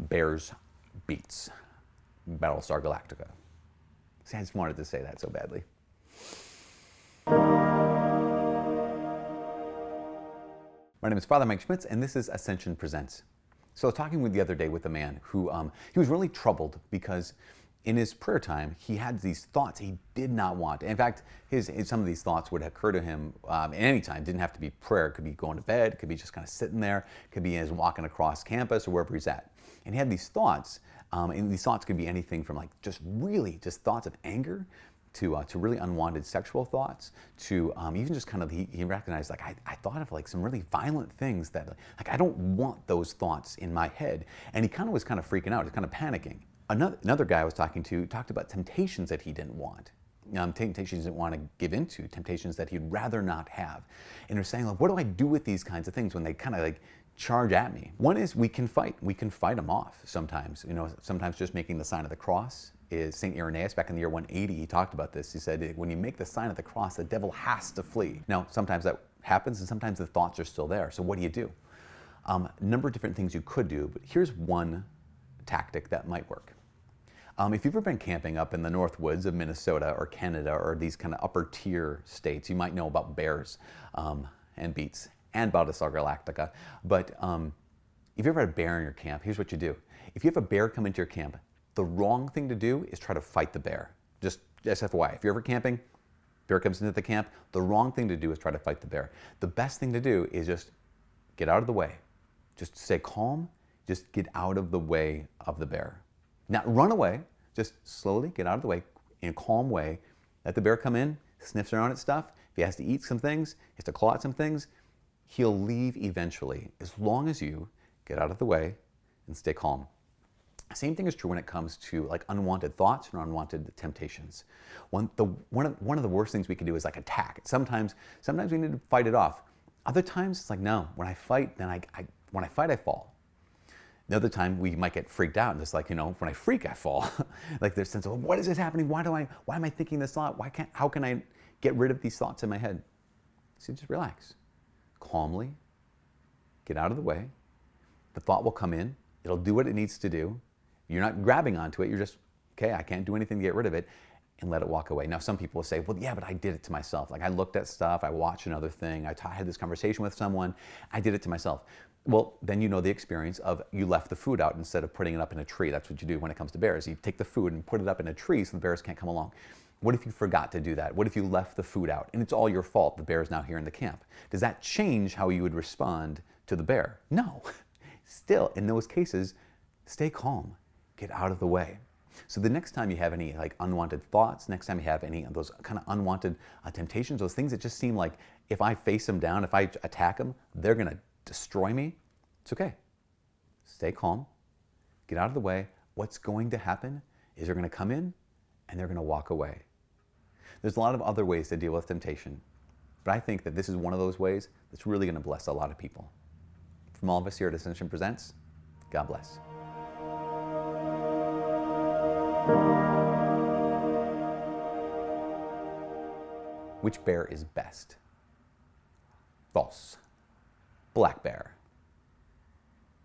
Bears, Beets, Battlestar Galactica. See, I just wanted to say that so badly. My name is Father Mike Schmitz, and this is Ascension Presents. So I was talking the other day with a man who he was really troubled because in his prayer time, he had these thoughts he did not want. In fact, some of these thoughts would occur to him at any time. It didn't have to be prayer. It could be going to bed. It could be just kind of sitting there. It could be as walking across campus or wherever he's at. And he had these thoughts, and these thoughts could be anything from like just thoughts of anger to really unwanted sexual thoughts, to even just kind of, he recognized, like, I thought of like some really violent things that, like, I don't want those thoughts in my head. And he kind of was kind of freaking out, he was kind of panicking. Another guy I was talking to talked about temptations that he didn't want. Temptations he didn't want to give into, temptations that he'd rather not have. And they're saying, like, what do I do with these kinds of things when they kind of like charge at me? One is we can fight them off sometimes. You know, sometimes just making the sign of the cross. Is St. Irenaeus, back in the year 180, he talked about this. He said, when you make the sign of the cross, the devil has to flee. Now, sometimes that happens, and sometimes the thoughts are still there. So what do? A number of different things you could do, but here's one tactic that might work. If you've ever been camping up in the north woods of Minnesota or Canada or these kind of upper tier states, you might know about bears and beets and Battlestar Galactica. But if you ever had a bear in your camp, here's what you do. If you have a bear come into your camp, the wrong thing to do is try to fight the bear. Just FYI, if you're ever camping, bear comes into the camp, the wrong thing to do is try to fight the bear. The best thing to do is just get out of the way. Just stay calm, just get out of the way of the bear. Not run away, just slowly get out of the way in a calm way. Let the bear come in, sniffs around at stuff. If he has to eat some things, he has to claw at some things, he'll leave eventually, as long as you get out of the way and stay calm. Same thing is true when it comes to like unwanted thoughts and unwanted temptations. One of the worst things we can do is like attack. Sometimes we need to fight it off. Other times it's like, no, when I fight, then when I fight, I fall. The other time we might get freaked out and just like, you know, when I freak, I fall. Like there's a sense of, what is this happening? Why am I thinking this thought? How can I get rid of these thoughts in my head? So just relax, calmly, get out of the way. The thought will come in. It'll do what it needs to do. You're not grabbing onto it. You're just, okay, I can't do anything to get rid of it, and let it walk away. Now, some people will say, well, yeah, but I did it to myself. Like I looked at stuff, I watched another thing, I had this conversation with someone, I did it to myself. Well, then you know the experience of you left the food out instead of putting it up in a tree. That's what you do when it comes to bears. You take the food and put it up in a tree so the bears can't come along. What if you forgot to do that? What if you left the food out and it's all your fault? The bear is now here in the camp. Does that change how you would respond to the bear? No. Still, in those cases, stay calm. Get out of the way. So the next time you have any like unwanted thoughts, next time you have any of those kind of unwanted temptations, those things that just seem like if I face them down, if I attack them, they're going to destroy me, it's okay. Stay calm. Get out of the way. What's going to happen is they're going to come in and they're going to walk away. There's a lot of other ways to deal with temptation, but I think that this is one of those ways that's really going to bless a lot of people. From all of us here at Ascension Presents, God bless. Which bear is best? False. Black bear.